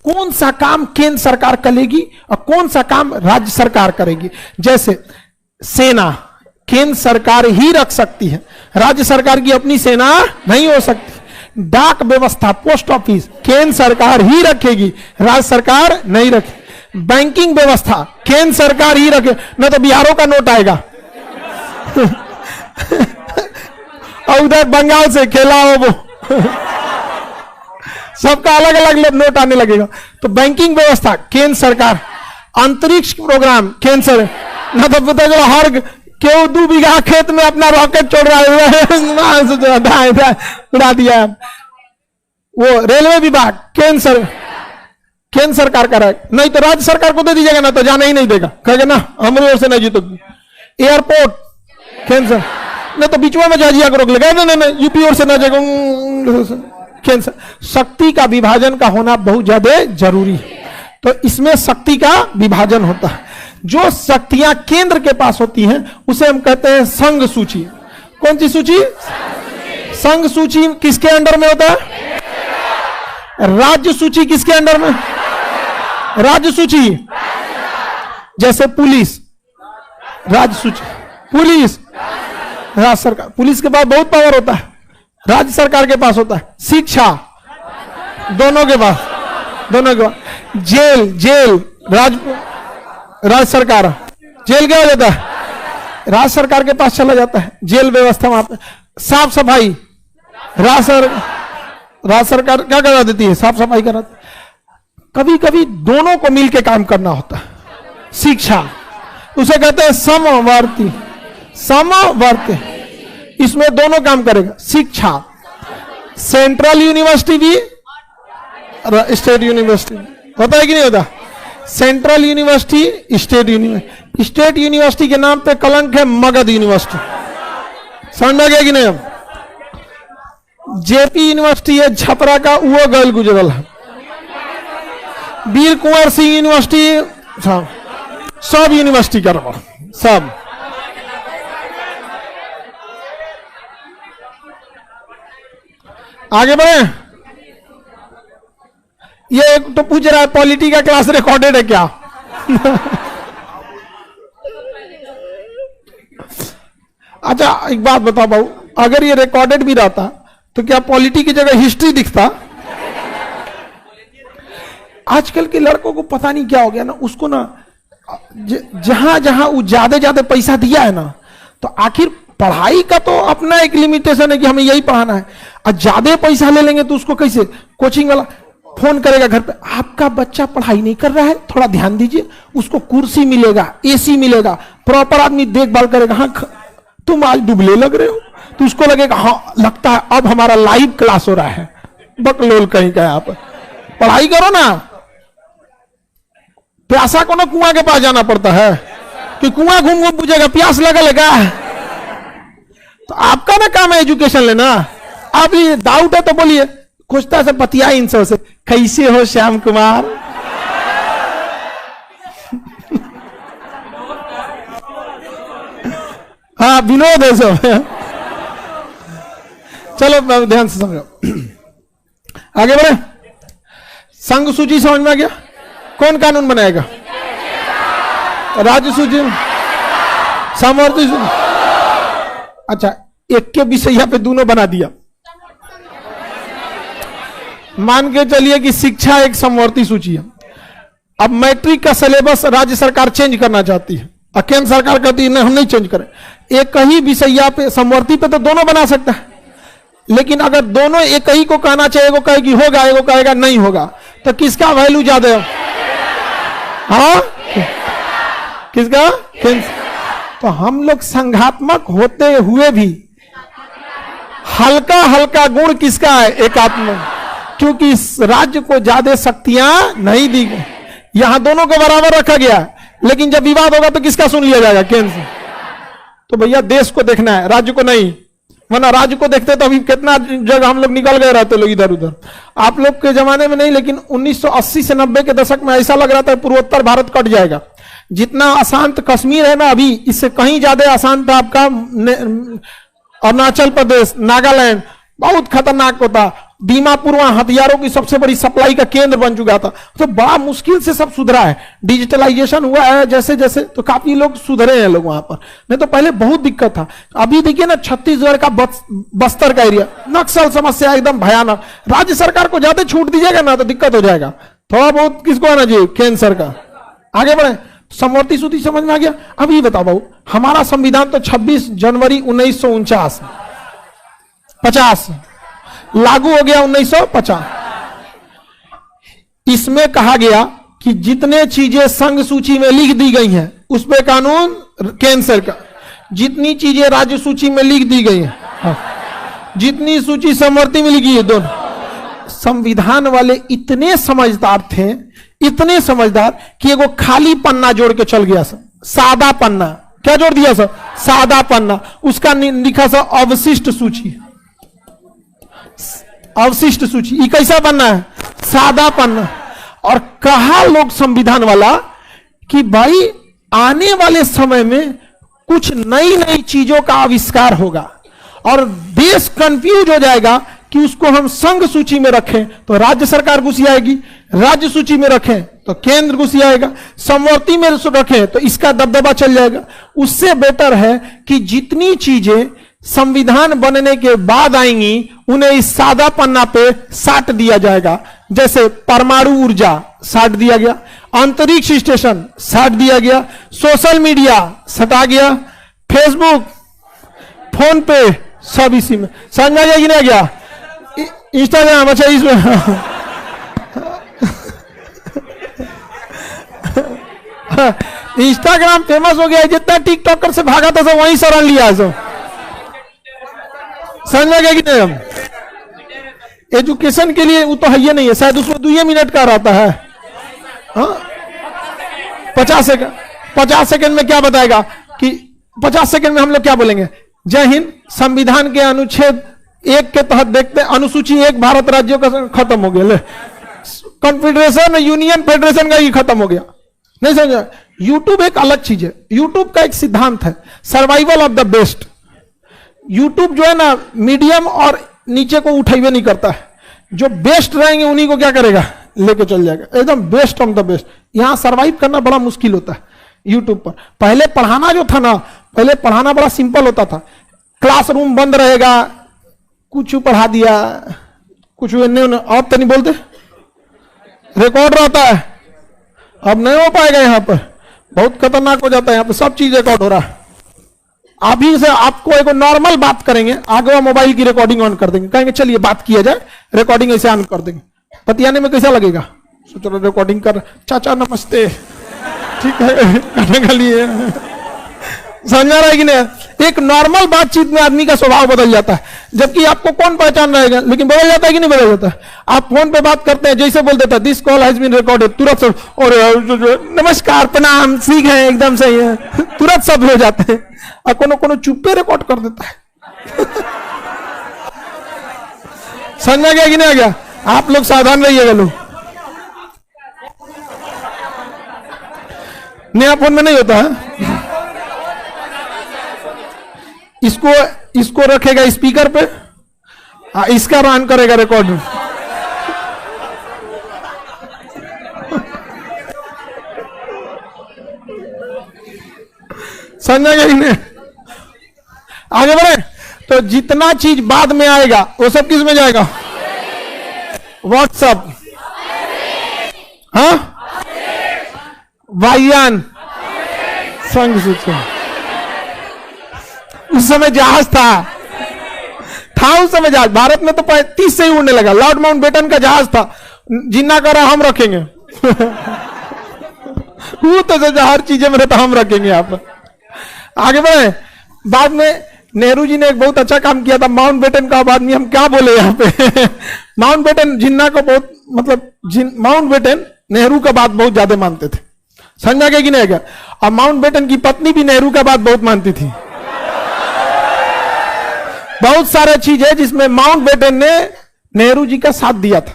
कौन सा काम केंद्र सरकार करेगी और कौन सा काम राज्य सरकार करेगी। जैसे सेना केंद्र सरकार ही रख सकती है, राज्य सरकार की अपनी सेना नहीं हो सकती। डाक व्यवस्था, पोस्ट ऑफिस केंद्र सरकार ही रखेगी, राज्य सरकार नहीं रखेगी। बैंकिंग व्यवस्था केंद्र सरकार ही रखे, न तो बिहारों का नोट आएगा। और उधर बंगाल से खेला हो वो सबका अलग अलग नोट आने लगेगा। तो बैंकिंग व्यवस्था केंद्र सरकार, अंतरिक्ष प्रोग्राम केंद्र सरकार, न तो पता चला हर केव 2 बीघा खेत में अपना रॉकेट छोड़ रहा है, उड़ा दिया। वो रेलवे विभाग केंद्र सरकार का है, नहीं तो राज्य सरकार को दे दीजिएगा, ना तो जाना ही नहीं देगा, कहेगा ना हमारी ओर से नहीं जीतोगी। एयरपोर्ट केंद्र, नहीं तो बीच में जहाजिया को रोक लेगा, नहीं यूपी ओर से ना जाएगा केंद्र। शक्ति का विभाजन का होना बहुत ज्यादा जरूरी है। तो इसमें शक्ति का विभाजन होता है। जो शक्तियां केंद्र के पास होती हैं उसे हम कहते हैं संघ सूची। कौन सी सूची? संघ सूची किसके अंडर में होता है? राज्य सूची किसके अंडर में? राज्य सूची। जैसे पुलिस राज्य सूची, पुलिस राज्य सरकार, पुलिस के पास बहुत पावर होता है, राज्य सरकार के पास होता है। शिक्षा दोनों के पास, दोनों के पास। जेल राज्य सरकार, जेल क्या हो जाता है? राज्य सरकार के पास चला जाता है, जेल व्यवस्था वहां पे। साफ सफाई राज्य सरकार क्या करा देती है? साफ सफाई करा। कभी कभी दोनों को मिलकर काम करना होता है। शिक्षा उसे कहते हैं समवर्ती, इसमें दोनों काम करेगा। शिक्षा सेंट्रल यूनिवर्सिटी भी, स्टेट यूनिवर्सिटी होता है कि नहीं होता? Central university, state university. State university के नाम पे कलंक है मगध यूनिवर्सिटी। समझ में गया कि नहीं? अब जेपी यूनिवर्सिटी है छपरा का, वो गल गुजरल है। वीर कुंवर सिंह यूनिवर्सिटी, सब यूनिवर्सिटी कर सब। आगे बढ़े। ये तो पूछ रहा है पॉलिटी का क्लास रिकॉर्डेड है क्या? अच्छा एक बात बताओ बाबू, अगर ये रिकॉर्डेड भी रहता तो क्या पॉलिटी की जगह हिस्ट्री दिखता? आजकल के लड़कों को पता नहीं क्या हो गया ना, उसको ना जहां जहां वो ज्यादा पैसा दिया है ना, तो आखिर पढ़ाई का तो अपना एक लिमिटेशन है कि हमें यही पढ़ाना है, और ज्यादा पैसा ले लेंगे तो उसको कैसे? कोचिंग वाला फोन करेगा घर पे, आपका बच्चा पढ़ाई नहीं कर रहा है, थोड़ा ध्यान दीजिए, उसको कुर्सी मिलेगा, एसी मिलेगा, प्रॉपर आदमी देखभाल करेगा। हाँ तुम आज दुबले लग रहे हो, तो उसको लगेगा हाँ लगता है अब हमारा लाइव क्लास हो रहा है। बकलोल कहीं का, आप पढ़ाई करो ना। प्यासा को ना कुआं के पास जाना पड़ता है कि कुआं घूम घूम पूछेगा प्यास लगा। तो आपका ना काम है एजुकेशन लेना। आप ये डाउट है तो बोलिए, खोजता से पतिया इन से, कैसे हो श्याम कुमार? हाँ विनोद है सब। चलो ध्यान से समझो, आगे बढ़े। संघ सूची समझ में आ गया? कौन कानून बनाएगा? राज्य सूची, समवर्ती सूची। अच्छा, एक के विषय पे दोनों बना दिया। मान के चलिए कि शिक्षा एक समवर्ती सूची है। अब मैट्रिक का सिलेबस राज्य सरकार चेंज करना चाहती है और केंद्र सरकार कहती है हम नहीं चेंज करें। एक ही विषय पे समवर्ती पे तो दोनों बना सकता है, लेकिन अगर दोनों एक ही को कहना चाहिए, एगो कहेगी होगा, एगो कहेगा नहीं होगा, तो किसका वैल्यू ज्यादा है? हाँ, किसका? तो हम लोग संघात्मक होते हुए भी हल्का हल्का गुण किसका है? एकात्मक, क्योंकि इस राज्य को ज्यादा शक्तियां नहीं दी गई। यहां दोनों को बराबर रखा गया, लेकिन जब विवाद होगा तो किसका सुन लिया जाएगा? केंद्र। तो भैया देश को देखना है, राज्य को नहीं, वरना राज्य को देखते तो अभी कितना जगह हम लोग निकल गए रहते लोग इधर उधर। आप लोग के जमाने में नहीं, लेकिन 1980 से 90 के दशक में ऐसा लग रहा था पूर्वोत्तर भारत कट जाएगा। जितना अशांत कश्मीर है ना अभी, इससे कहीं ज्यादा अशांत था आपका अरुणाचल प्रदेश, नागालैंड। बहुत खतरनाक होता। दीमापुर वहां हथियारों की सबसे बड़ी सप्लाई का केंद्र बन चुका था। तो बड़ा मुश्किल से सब सुधरा है, डिजिटलाइजेशन हुआ है जैसे जैसे, तो काफी लोग सुधरे हैं लोग वहां पर। नहीं तो पहले बहुत दिक्कत था। अभी देखिए ना छत्तीसगढ़ का बस्तर का एरिया, नक्सल समस्या एकदम भयानक। राज्य सरकार को ज्यादा छूट दीजिएगा ना तो दिक्कत हो जाएगा। थोड़ा बहुत किसको आना चाहिए? केंद्र सरकार। आगे बढ़े। समवर्ती सूची समझ में आ गया? अब ये बताओ बाबू, हमारा संविधान तो 26 जनवरी 1949 50 लागू हो गया 1950। इसमें कहा गया कि जितने चीजें संघ सूची में लिख दी गई हैं उस पे कानून केंद्र सरकार, जितनी चीजें राज्य सूची में लिख दी गई हैं, जितनी सूची समवर्ती में लिखी है दोनों। संविधान वाले इतने समझदार थे, इतने समझदार कि एगो खाली पन्ना जोड़ के चल गया सर, सादा पन्ना। क्या जोड़ दिया सर? सादा पन्ना। उसका लिखा सर अवशिष्ट सूची। अवशिष्ट सूची ये कैसा पन्ना है? सादा पन्ना। और कहा लोग संविधान वाला कि भाई आने वाले समय में कुछ नई नई चीजों का आविष्कार होगा और देश कंफ्यूज हो जाएगा कि उसको हम संघ सूची में रखें तो राज्य सरकार घुसी आएगी, राज्य सूची में रखें तो केंद्र घुसी आएगा, समवर्ती में रखें तो इसका दबदबा चल जाएगा। उससे बेटर है कि जितनी चीजें संविधान बनने के बाद आएंगी उन्हें इस सादा पन्ना पे साट दिया जाएगा। जैसे परमाणु ऊर्जा साट दिया गया, अंतरिक्ष स्टेशन साट दिया गया, सोशल मीडिया सटा गया, फेसबुक, फोन पे सब इसी में। समझ में आ गया कि नहीं आ गया? इंस्टाग्राम, अच्छा इसमें इंस्टाग्राम फेमस हो गया है, जितना टिकटॉकर से भागा था सब वहीं शरण लिया है सब। समझ में गया कि नहीं? हम एजुकेशन के लिए वो तो है ही नहीं है, शायद उसमें 2 मिनट का रहता है। हाँ 50 सेकंड में क्या बताएगा कि 50 सेकंड में हम लोग क्या बोलेंगे? जय हिंद। संविधान के अनुच्छेद 1 के तहत देखते अनुसूची 1 भारत राज्यों का खत्म हो गया। कॉन्फेडरेशन यूनियन फेडरेशन का ही खत्म हो गया। नहीं समझा? यूट्यूब एक अलग चीज है। यूट्यूब का एक सिद्धांत है survival of the best. YouTube जो है ना मीडियम और नीचे को उठाइए नहीं करता है, जो बेस्ट रहेंगे उन्हीं को क्या करेगा? लेके चल जाएगा, एकदम बेस्ट ऑफ द बेस्ट। यहां सरवाइव करना बड़ा मुश्किल होता है यूट्यूब पर। पहले पढ़ाना जो था ना, पहले पढ़ाना बड़ा सिंपल होता था। क्लासरूम बंद रहेगा, कुछ पढ़ा दिया, कुछ अब तो नहीं बोलते, रिकॉर्ड रहता है। अब नहीं हो पाएगा, यहां पर बहुत खतरनाक हो जाता है। यहां पर सब चीज रिकॉर्ड हो रहा है। अभी से आपको एक नॉर्मल बात करेंगे, आगे मोबाइल की रिकॉर्डिंग ऑन कर देंगे, कहेंगे चलिए बात किया जाए, रिकॉर्डिंग ऐसे ऑन कर देंगे। बतियाने में कैसा लगेगा? चलो रिकॉर्डिंग कर, चाचा नमस्ते, ठीक है करने के लिए समझ आ रहा है कि नहीं? एक नॉर्मल बातचीत में आदमी का स्वभाव बदल जाता है, जबकि आपको कौन पहचान रहेगा, लेकिन बदल जाता है कि नहीं बदल जाता है? आप फोन पे बात करते हैं, जैसे बोल देता है this call has been recorded, तुरंत सब और नमस्कार प्रणाम ठीक है एकदम सही है, तुरंत सब हो जाते हैं। और कोनो कोनो चुप्पे रिकॉर्ड कर देता है। समझ में गया कि नहीं आ गया? आप लोग सावधान रहिएगा लोग। नया फोन में नहीं होता है। इसको रखेगा स्पीकर पे, इसका ऑन करेगा रिकॉर्ड। समझ गया कि नहीं? आगे बढ़े तो जितना चीज बाद में आएगा वो सब किस में जाएगा? व्हाट्सएप, हाँ, वायुयान, संग सूची। उस समय जहाज था उस समय जहाज। भारत में तो 35 से ही उड़ने लगा। लॉर्ड माउंटबेटन का जहाज था, जिन्ना करा हम रखेंगे। वो तो हर चीजें में रहता हम रखेंगे यहाँ पर। आगे बढ़े। बाद में नेहरू जी ने एक बहुत अच्छा काम किया था। माउंटबेटन का आदमी हम क्या बोले यहाँ पे। माउंटबेटन जिन्ना को बहुत मतलब माउंटबेटन नेहरू का बात बहुत ज्यादा मानते थे। समझा गया कि नहीं गया? और माउंटबेटन की पत्नी भी नेहरू का बात बहुत मानती थी। बहुत सारे चीज है जिसमें माउंटबेटन ने नेहरू जी का साथ दिया था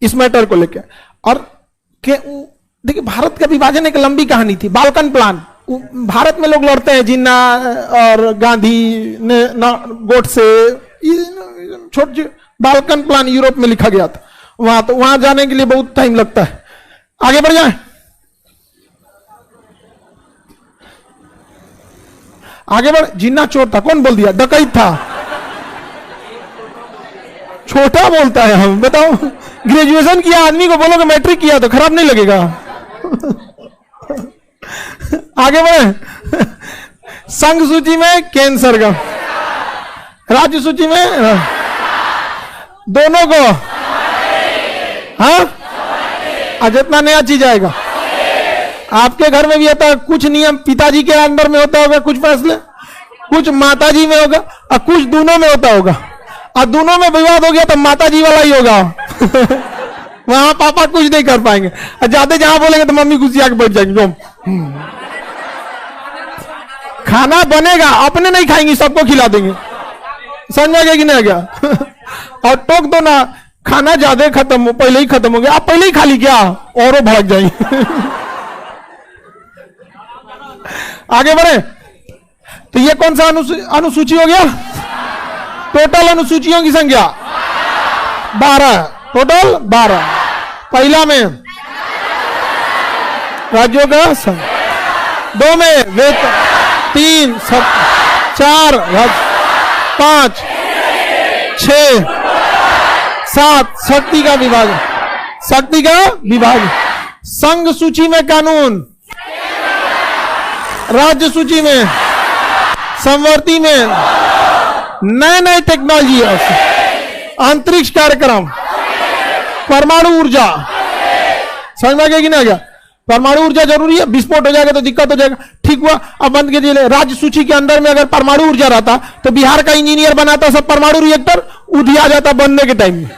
इस मैटर को लेकर। और देखिए भारत का विभाजन एक लंबी कहानी थी। बाल्कन प्लान, भारत में लोग लड़ते हैं, जिन्ना और गांधी ने गोडसे, छोटे बाल्कन प्लान यूरोप में लिखा गया था। वहां जाने के लिए बहुत टाइम लगता है। आगे बढ़ जाए। आगे बढ़। जिन्ना चोर था, कौन बोल दिया? डकैत था। छोटा बोलता है हम, बताओ। ग्रेजुएशन किया आदमी को बोलोगे मैट्रिक किया तो खराब नहीं लगेगा? आगे बढ़े। संघ सूची में कैंसर का, राज्य सूची में दोनों को, हाँ, जितना नया चीज आएगा। आपके घर में भी होता है, कुछ नियम पिताजी के अंडर में होता होगा, कुछ फैसले कुछ माताजी में होगा और कुछ दोनों में होता होगा। और दोनों में विवाद हो गया तो माताजी वाला ही होगा। वहां पापा कुछ नहीं कर पाएंगे। और ज्यादा जहां बोलेंगे तो मम्मी गुस्सा के बैठ जाएंगे। जो खाना बनेगा अपने नहीं खाएंगे, सबको खिला देंगे। समझ गया कि नहीं गया? और टोक दो ना, खाना ज्यादा खत्म हो, पहले ही खत्म हो गया, आप पहले ही खा ली क्या, और भड़क जाएंगे। आगे बढ़े तो ये कौन सा अनुसूची हो गया? टोटल अनुसूचियों की संख्या 12, टोटल 12। पहला में राज्यों का संघ, 2 में वेतन, 3, 4, 5, 6, 7 शक्ति का विभाजन, शक्ति का विभाजन। संघ सूची में कानून, राज्य सूची में, संवर्ती में नए नए टेक्नोलॉजी, अंतरिक्ष कार्यक्रम, परमाणु ऊर्जा। समझ में आ गया कि नहीं आ गया? परमाणु ऊर्जा जरूरी है, विस्फोट हो जाएगा तो दिक्कत हो जाएगा। ठीक हुआ, अब बंद कीजिए। राज्य सूची के अंदर में अगर परमाणु ऊर्जा रहता तो बिहार का इंजीनियर बनाता सब परमाणु रिएक्टर, उधिया जाता बनने के टाइम में।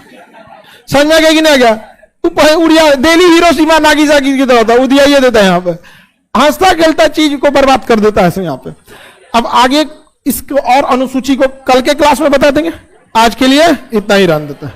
समझ में आ गया कि नहीं आ गया? उड़िया दिल्ली हिरोशिमा नागासाकी की तरह था, उधिया ये देता है यहाँ पे, हंसता खेलता चीज को बर्बाद कर देता है यहाँ पे। अब आगे इसको और अनुसूची को कल के क्लास में बता देंगे। आज के लिए इतना ही रहने देते हैं।